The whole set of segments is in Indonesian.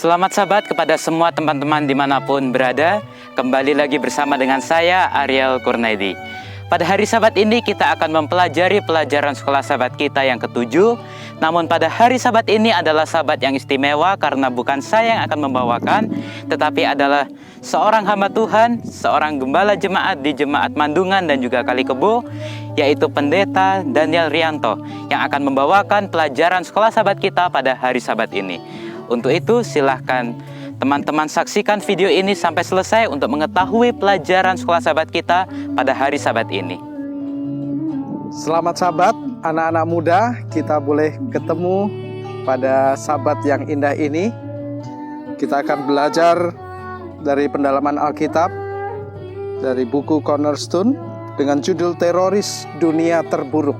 Selamat sahabat kepada semua teman-teman dimanapun berada. Kembali lagi bersama dengan saya, Ariel Kurnaidi. Pada hari Sabat ini kita akan mempelajari pelajaran sekolah Sabat kita yang ke-7. Namun pada hari Sabat ini adalah Sabat yang istimewa karena bukan saya yang akan membawakan, tetapi adalah seorang hamba Tuhan, seorang gembala jemaat di Jemaat Mandungan dan juga Kalikebo, yaitu Pendeta Daniel Rianto, yang akan membawakan pelajaran sekolah Sabat kita pada hari Sabat ini. Untuk itu silahkan teman-teman saksikan video ini sampai selesai untuk mengetahui pelajaran sekolah Sabat kita pada hari Sabat ini. Selamat Sabat, anak-anak muda, kita boleh ketemu pada Sabat yang indah ini. Kita akan belajar dari pendalaman Alkitab, dari buku Cornerstone dengan judul Teroris Dunia Terburuk.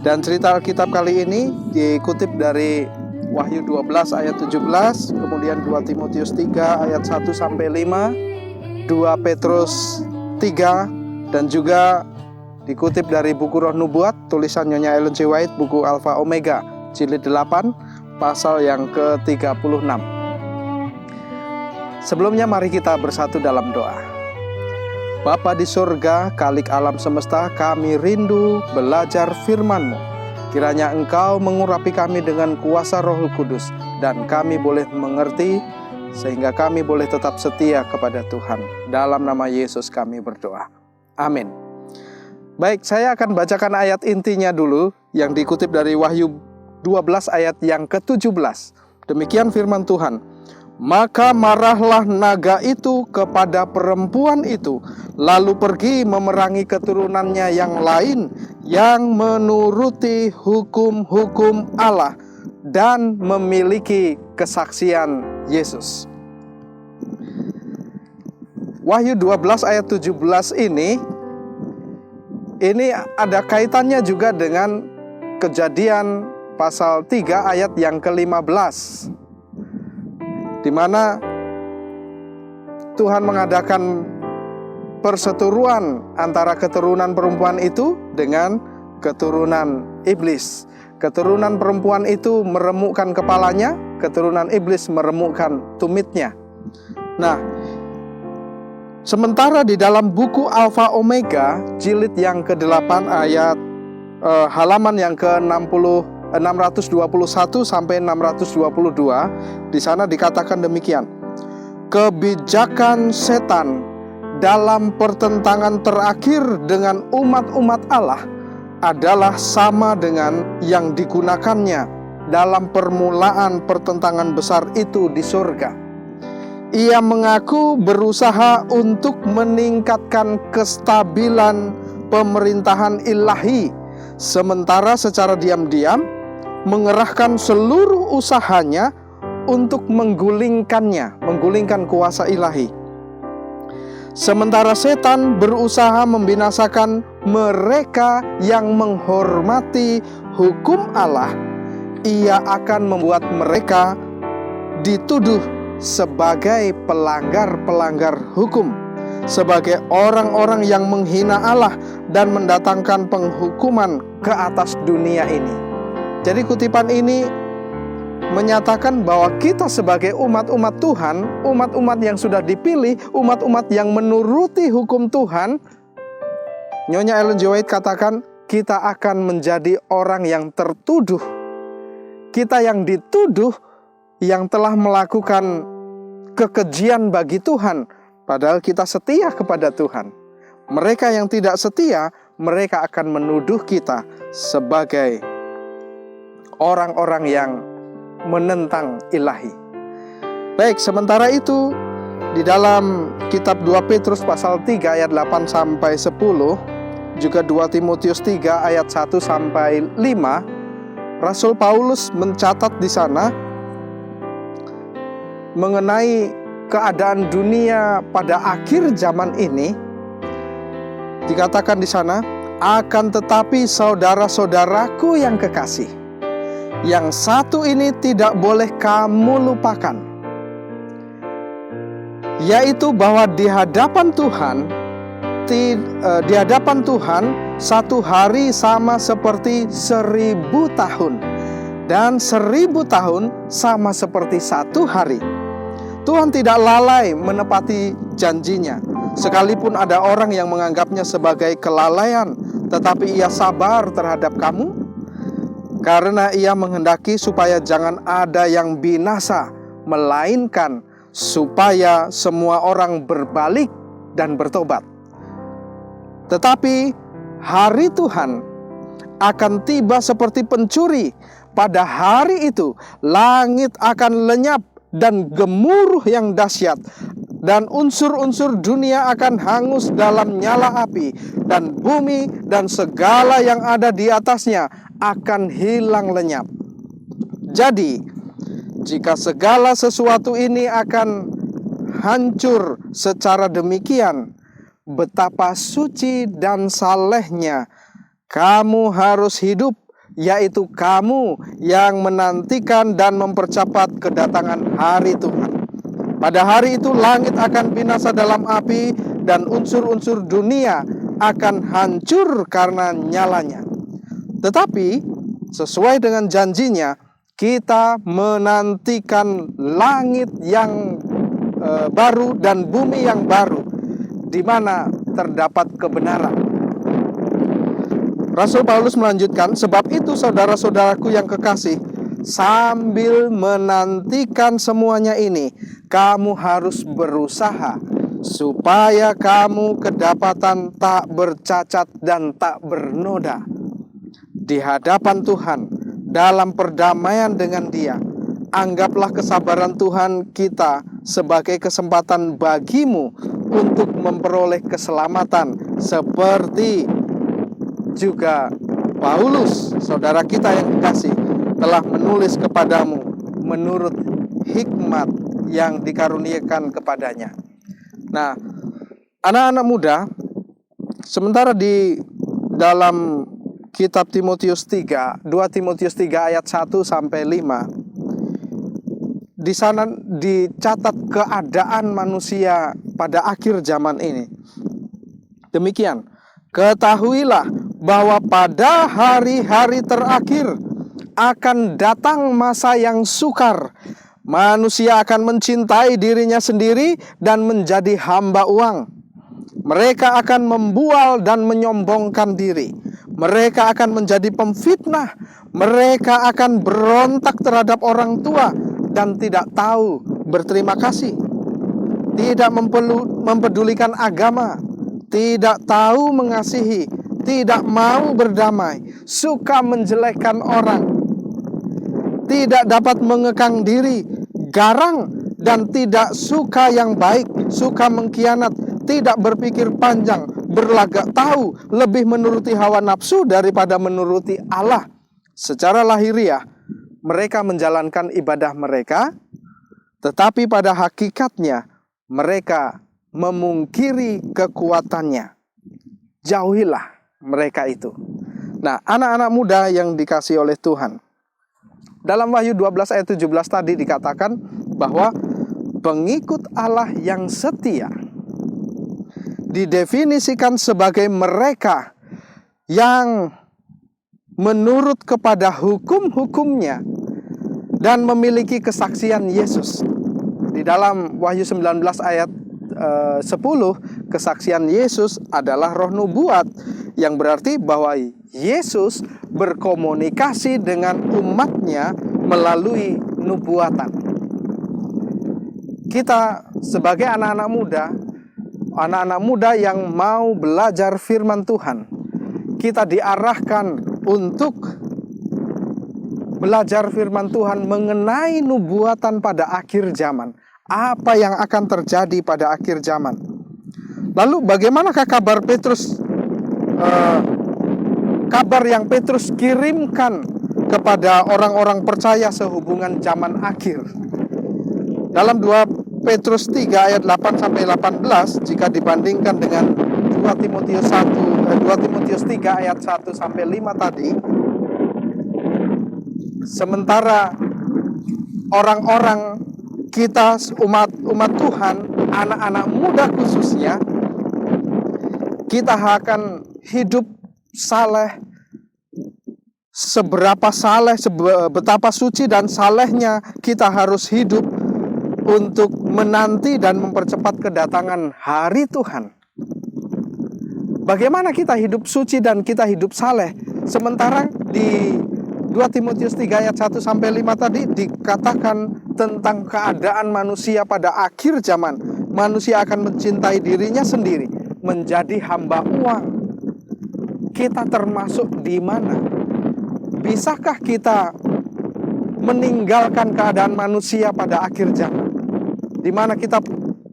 Dan cerita Alkitab kali ini dikutip dari Wahyu 12 ayat 17, kemudian 2 Timotius 3 ayat 1 sampai 5, 2 Petrus 3, dan juga dikutip dari buku Roh Nubuat, tulisan Nyonya Ellen G. White, buku Alpha Omega, jilid 8, pasal yang ke-36. Sebelumnya mari kita bersatu dalam doa. Bapa di surga, Khalik alam semesta, kami rindu belajar firman-Mu. Kiranya Engkau mengurapi kami dengan kuasa Roh Kudus, dan kami boleh mengerti, sehingga kami boleh tetap setia kepada Tuhan. Dalam nama Yesus kami berdoa. Amin. Baik, saya akan bacakan ayat intinya dulu, yang dikutip dari Wahyu 12 ayat yang ke-17. Demikian firman Tuhan. Maka marahlah naga itu kepada perempuan itu, lalu pergi memerangi keturunannya yang lain, yang menuruti hukum-hukum Allah dan memiliki kesaksian Yesus. Wahyu 12 ayat 17 ini ada kaitannya juga dengan Kejadian pasal 3 ayat yang ke-15, di mana Tuhan mengadakan perseteruan antara keturunan perempuan itu dengan keturunan iblis. Keturunan perempuan itu meremukkan kepalanya, keturunan iblis meremukkan tumitnya. Nah, sementara di dalam buku Alpha Omega, jilid yang ke-8 ayat halaman yang ke-621 sampai 622, di sana dikatakan demikian. Kebijakan setan dalam pertentangan terakhir dengan umat-umat Allah adalah sama dengan yang digunakannya dalam permulaan pertentangan besar itu di surga. Ia mengaku berusaha untuk meningkatkan kestabilan pemerintahan ilahi, sementara secara diam-diam mengerahkan seluruh usahanya untuk menggulingkan kuasa ilahi. Sementara setan berusaha membinasakan mereka yang menghormati hukum Allah, ia akan membuat mereka dituduh sebagai pelanggar-pelanggar hukum, sebagai orang-orang yang menghina Allah dan mendatangkan penghukuman ke atas dunia ini. Jadi kutipan ini menyatakan bahwa kita sebagai umat-umat Tuhan, umat-umat yang sudah dipilih, umat-umat yang menuruti hukum Tuhan, Nyonya Ellen G. White katakan, kita akan menjadi orang yang tertuduh. Kita yang dituduh, yang telah melakukan kekejian bagi Tuhan, padahal kita setia kepada Tuhan. Mereka yang tidak setia, mereka akan menuduh kita sebagai orang-orang yang menentang ilahi. Baik, sementara itu di dalam kitab 2 Petrus pasal 3 ayat 8 sampai 10, juga 2 Timotius 3 ayat 1 sampai 5, Rasul Paulus mencatat di sana mengenai keadaan dunia pada akhir zaman ini. Dikatakan di sana, akan tetapi saudara-saudaraku yang kekasih, yang satu ini tidak boleh kamu lupakan, yaitu bahwa di hadapan Tuhan satu hari sama seperti 1000 tahun, dan 1000 tahun sama seperti 1 hari. Tuhan tidak lalai menepati janjinya. Sekalipun ada orang yang menganggapnya sebagai kelalaian, tetapi ia sabar terhadap kamu, karena ia menghendaki supaya jangan ada yang binasa, melainkan supaya semua orang berbalik dan bertobat. Tetapi hari Tuhan akan tiba seperti pencuri. Pada hari itu langit akan lenyap dan gemuruh yang dahsyat, dan unsur-unsur dunia akan hangus dalam nyala api, dan bumi dan segala yang ada di atasnya akan hilang lenyap. Jadi, jika segala sesuatu ini akan hancur secara demikian, betapa suci dan salehnya kamu harus hidup, yaitu kamu yang menantikan dan mempercepat kedatangan hari Tuhan. Pada hari itu langit akan binasa dalam api, dan unsur-unsur dunia akan hancur karena nyalanya. Tetapi sesuai dengan janjinya, kita menantikan langit yang baru dan bumi yang baru, di mana terdapat kebenaran. Rasul Paulus melanjutkan, sebab itu saudara-saudaraku yang kekasih, sambil menantikan semuanya ini, kamu harus berusaha supaya kamu kedapatan tak bercacat dan tak bernoda di hadapan Tuhan dalam perdamaian dengan Dia. Anggaplah kesabaran Tuhan kita sebagai kesempatan bagimu untuk memperoleh keselamatan, seperti juga Paulus, saudara kita yang kekasih, telah menulis kepadamu menurut hikmat yang dikaruniakan kepadanya. Nah, anak-anak muda, sementara di dalam kitab Timotius 3, 2 Timotius 3 ayat 1 sampai 5, di sana dicatat keadaan manusia pada akhir zaman ini. Demikian, ketahuilah bahwa pada hari-hari terakhir akan datang masa yang sukar. Manusia akan mencintai dirinya sendiri dan menjadi hamba uang. Mereka akan membual dan menyombongkan diri. Mereka akan menjadi pemfitnah. Mereka akan berontak terhadap orang tua dan tidak tahu berterima kasih. Tidak mempedulikan agama, tidak tahu mengasihi, tidak mau berdamai, suka menjelekkan orang, tidak dapat mengekang diri, garang dan tidak suka yang baik, suka mengkhianat, tidak berpikir panjang, berlagak tahu, lebih menuruti hawa nafsu daripada menuruti Allah. Secara lahiriah, mereka menjalankan ibadah mereka, tetapi pada hakikatnya mereka memungkiri kekuatannya. Jauhilah mereka itu. Nah, anak-anak muda yang dikasihi oleh Tuhan, dalam Wahyu 12 ayat 17 tadi dikatakan bahwa pengikut Allah yang setia didefinisikan sebagai mereka yang menurut kepada hukum-hukumnya dan memiliki kesaksian Yesus. Di dalam Wahyu 19 ayat 10, kesaksian Yesus adalah roh nubuat, yang berarti bahwa Yesus berkomunikasi dengan umatnya melalui nubuatan. Kita sebagai anak-anak muda yang mau belajar firman Tuhan, kita diarahkan untuk belajar firman Tuhan mengenai nubuatan pada akhir zaman. Apa yang akan terjadi pada akhir zaman? Lalu bagaimanakah kabar Petrus? Kabar yang Petrus kirimkan kepada orang-orang percaya sehubungan zaman akhir. Dalam 2 Petrus 3 ayat 8 sampai 18, jika dibandingkan dengan 2 Timotius 3 ayat 1 sampai 5 tadi, sementara orang-orang kita umat Tuhan, anak-anak muda khususnya, kita akan hidup saleh, seberapa saleh, betapa suci dan salehnya kita harus hidup untuk menanti dan mempercepat kedatangan hari Tuhan. Bagaimana kita hidup suci dan kita hidup saleh? Sementara di 2 Timotius 3 ayat 1-5 tadi dikatakan tentang keadaan manusia pada akhir zaman. Manusia akan mencintai dirinya sendiri, menjadi hamba uang. Kita termasuk di mana? Bisakah kita meninggalkan keadaan manusia pada akhir zaman, di mana kita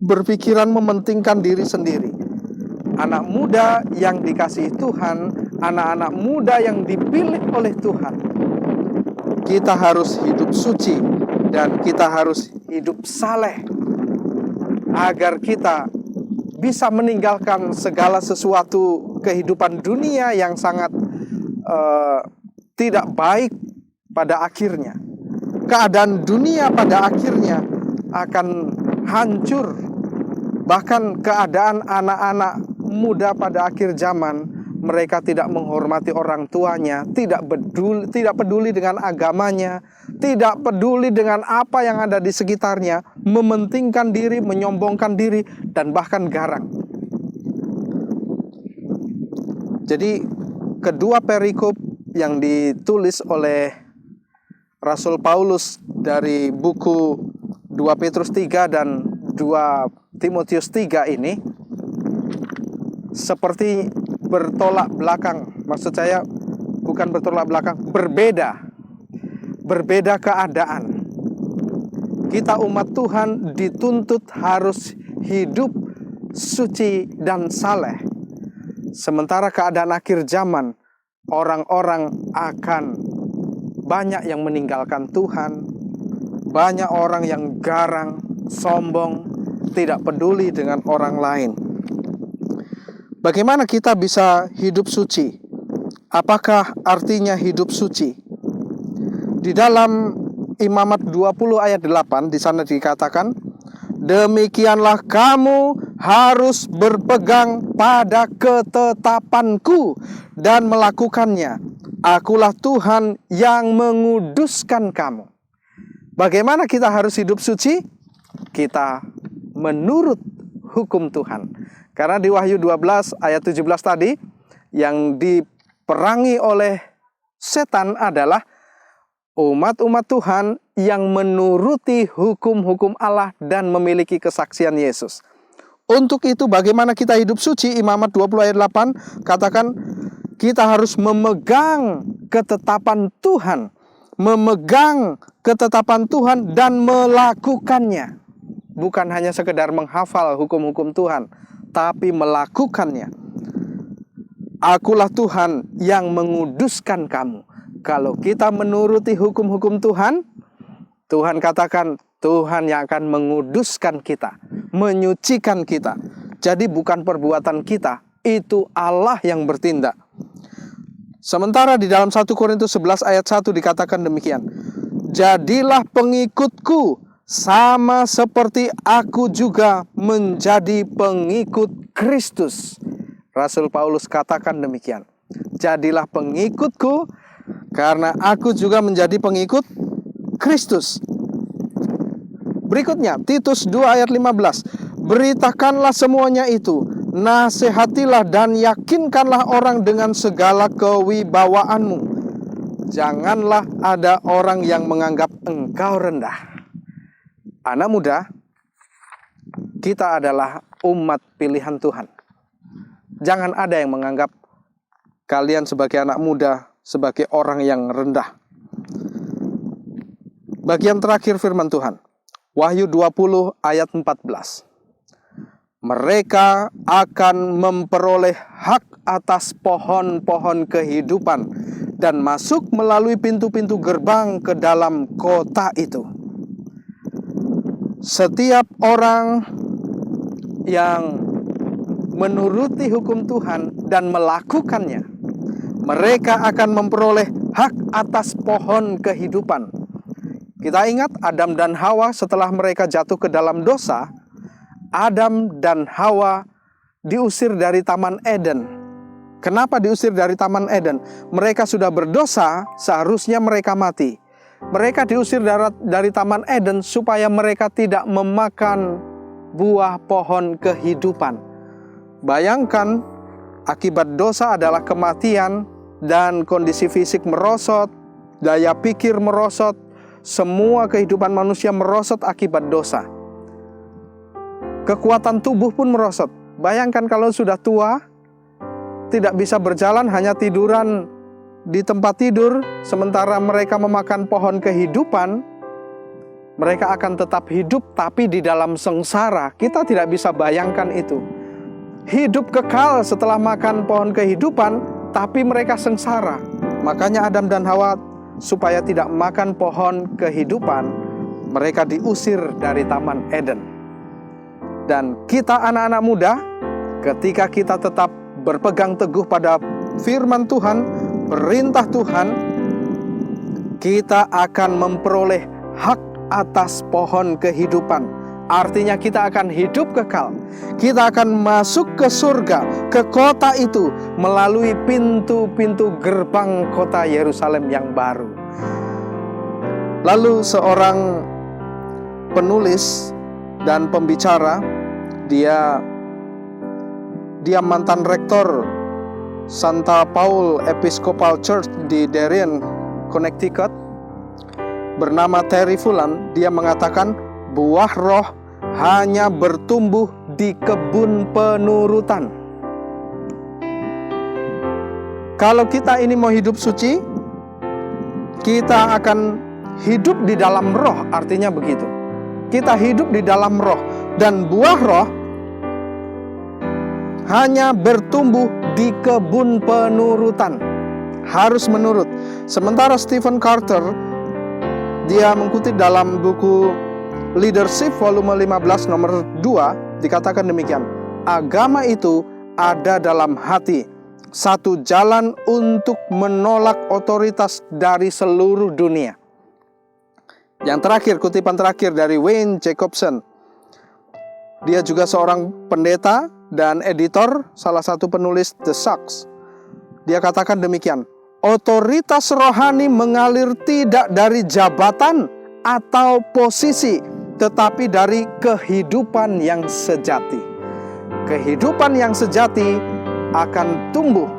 berpikiran mementingkan diri sendiri? Anak muda yang dikasihi Tuhan, anak-anak muda yang dipilih oleh Tuhan, kita harus hidup suci dan kita harus hidup saleh agar kita bisa meninggalkan segala sesuatu kehidupan dunia yang sangat tidak baik pada akhirnya. Keadaan dunia pada akhirnya akan hancur. Bahkan keadaan anak-anak muda pada akhir zaman, mereka tidak menghormati orang tuanya, tidak peduli dengan agamanya, tidak peduli dengan apa yang ada di sekitarnya, mementingkan diri, menyombongkan diri, dan bahkan garang. Jadi kedua perikop yang ditulis oleh Rasul Paulus dari buku 2 Petrus 3 dan 2 Timotius 3 ini seperti bertolak belakang. Maksud saya bukan bertolak belakang, berbeda keadaan. Kita umat Tuhan dituntut harus hidup suci dan saleh. Sementara keadaan akhir zaman, orang-orang akan banyak yang meninggalkan Tuhan, banyak orang yang garang, sombong, tidak peduli dengan orang lain. Bagaimana kita bisa hidup suci? Apakah artinya hidup suci? Di dalam Imamat 20 ayat 8 di sana dikatakan, demikianlah kamu harus berpegang pada ketetapanku dan melakukannya. Akulah Tuhan yang menguduskan kamu. Bagaimana kita harus hidup suci? Kita menurut hukum Tuhan. Karena di Wahyu 12 ayat 17 tadi, yang diperangi oleh setan adalah umat-umat Tuhan yang menuruti hukum-hukum Allah dan memiliki kesaksian Yesus. Untuk itu bagaimana kita hidup suci? Imamat 20 ayat 8 katakan, kita harus memegang ketetapan Tuhan. Memegang ketetapan Tuhan dan melakukannya. Bukan hanya sekedar menghafal hukum-hukum Tuhan, tapi melakukannya. Akulah Tuhan yang menguduskan kamu. Kalau kita menuruti hukum-hukum Tuhan, Tuhan katakan Tuhan yang akan menguduskan kita, menyucikan kita. Jadi bukan perbuatan kita, itu Allah yang bertindak. Sementara di dalam 1 Korintus 11 ayat 1 dikatakan demikian. Jadilah pengikutku sama seperti aku juga menjadi pengikut Kristus. Rasul Paulus katakan demikian. Jadilah pengikutku karena aku juga menjadi pengikut Kristus. Berikutnya Titus 2 ayat 15. Beritakanlah semuanya itu, nasihatilah dan yakinkanlah orang dengan segala kewibawaanmu. Janganlah ada orang yang menganggap engkau rendah. Anak muda, kita adalah umat pilihan Tuhan. Jangan ada yang menganggap kalian sebagai anak muda, sebagai orang yang rendah. Bagian terakhir firman Tuhan, Wahyu 20 ayat 14. Mereka akan memperoleh hak atas pohon-pohon kehidupan dan masuk melalui pintu-pintu gerbang ke dalam kota itu. Setiap orang yang menuruti hukum Tuhan dan melakukannya, mereka akan memperoleh hak atas pohon kehidupan. Kita ingat Adam dan Hawa setelah mereka jatuh ke dalam dosa, Adam dan Hawa diusir dari Taman Eden Kenapa diusir dari Taman Eden? Mereka sudah berdosa, seharusnya mereka mati. Mereka diusir dari Taman Eden supaya mereka tidak memakan buah pohon kehidupan. Bayangkan, akibat dosa adalah kematian dan kondisi fisik merosot, daya pikir merosot, semua kehidupan manusia merosot akibat dosa. Kekuatan tubuh pun merosot. Bayangkan kalau sudah tua, tidak bisa berjalan, hanya tiduran di tempat tidur, sementara mereka memakan pohon kehidupan, mereka akan tetap hidup tapi di dalam sengsara. Kita tidak bisa bayangkan itu. Hidup kekal setelah makan pohon kehidupan, tapi mereka sengsara. Makanya Adam dan Hawa supaya tidak makan pohon kehidupan, mereka diusir dari Taman Eden. Dan kita anak-anak muda, ketika kita tetap berpegang teguh pada firman Tuhan, perintah Tuhan, kita akan memperoleh hak atas pohon kehidupan. Artinya kita akan hidup kekal. Kita akan masuk ke surga, ke kota itu, melalui pintu-pintu gerbang kota Yerusalem yang baru. Lalu seorang penulis dan pembicara, dia mantan rektor Santa Paul Episcopal Church di Darien, Connecticut, bernama Terry Fulan. Dia mengatakan buah roh hanya bertumbuh di kebun penurutan. Kalau kita ini mau hidup suci, kita akan hidup di dalam roh. Artinya begitu, kita hidup di dalam roh, dan buah roh hanya bertumbuh di kebun penurutan. Harus menurut. Sementara Stephen Carter, dia mengutip dalam buku Leadership volume 15 nomor 2, dikatakan demikian: agama itu ada dalam hati, satu jalan untuk menolak otoritas dari seluruh dunia. Yang terakhir, kutipan terakhir dari Wayne Jacobson. Dia juga seorang pendeta dan editor, salah satu penulis The Sacks. Dia katakan demikian: otoritas rohani mengalir tidak dari jabatan atau posisi, tetapi dari kehidupan yang sejati. Kehidupan yang sejati akan tumbuh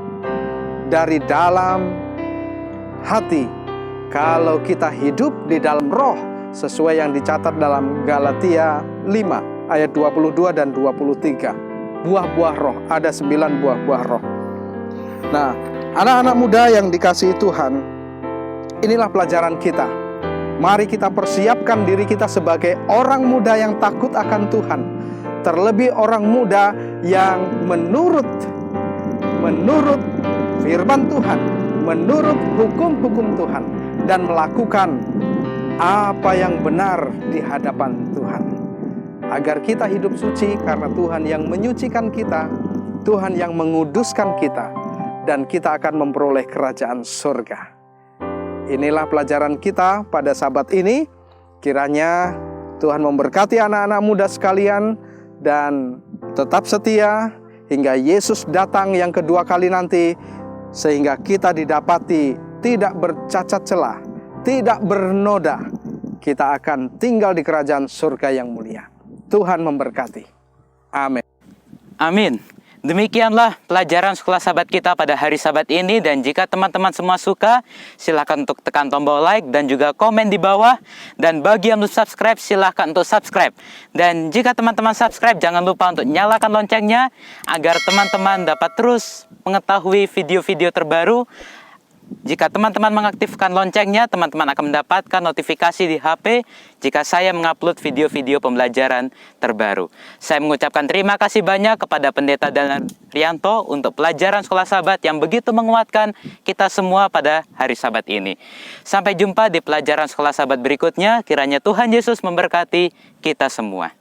dari dalam hati kalau kita hidup di dalam roh, sesuai yang dicatat dalam Galatia 5 ayat 22 dan 23. Buah-buah roh, ada 9 buah-buah roh. Nah, anak-anak muda yang dikasihi Tuhan, inilah pelajaran kita. Mari kita persiapkan diri kita sebagai orang muda yang takut akan Tuhan. Terlebih orang muda yang menurut firman Tuhan, menurut hukum-hukum Tuhan, dan melakukan apa yang benar di hadapan Tuhan. Agar kita hidup suci karena Tuhan yang menyucikan kita, Tuhan yang menguduskan kita, dan kita akan memperoleh kerajaan surga. Inilah pelajaran kita pada Sabat ini. Kiranya Tuhan memberkati anak-anak muda sekalian dan tetap setia hingga Yesus datang yang kedua kali nanti, sehingga kita didapati tidak bercacat celah, tidak bernoda. Kita akan tinggal di kerajaan surga yang mulia. Tuhan memberkati. Amin. Amin. Demikianlah pelajaran sekolah Sabat kita pada hari Sabat ini. Dan jika teman-teman semua suka, silakan untuk tekan tombol like dan juga komen di bawah. Dan bagi yang belum subscribe, silakan untuk subscribe. Dan jika teman-teman subscribe, jangan lupa untuk nyalakan loncengnya agar teman-teman dapat terus mengetahui video-video terbaru. Jika teman-teman mengaktifkan loncengnya, teman-teman akan mendapatkan notifikasi di HP jika saya mengupload video-video pembelajaran terbaru. Saya mengucapkan terima kasih banyak kepada Pendeta Daniel Rianto untuk pelajaran sekolah Sabat yang begitu menguatkan kita semua pada hari Sabat ini. Sampai jumpa di pelajaran sekolah Sabat berikutnya. Kiranya Tuhan Yesus memberkati kita semua.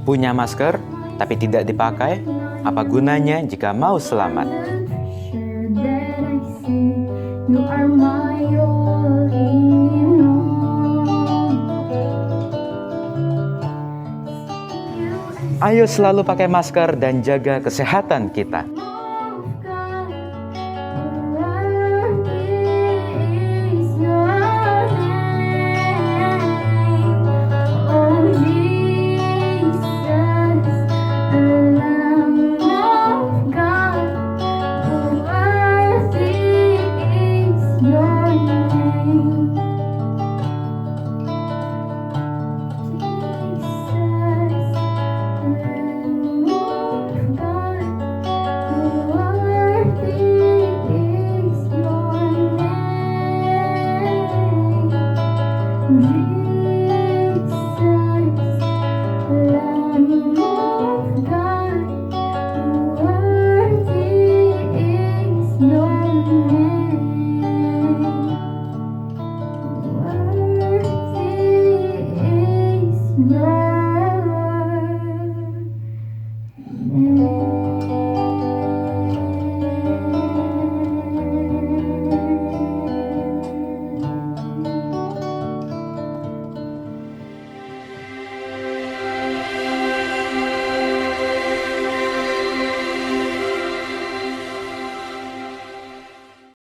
Punya masker tapi tidak dipakai, apa gunanya jika mau selamat? Ayo selalu pakai masker dan jaga kesehatan kita.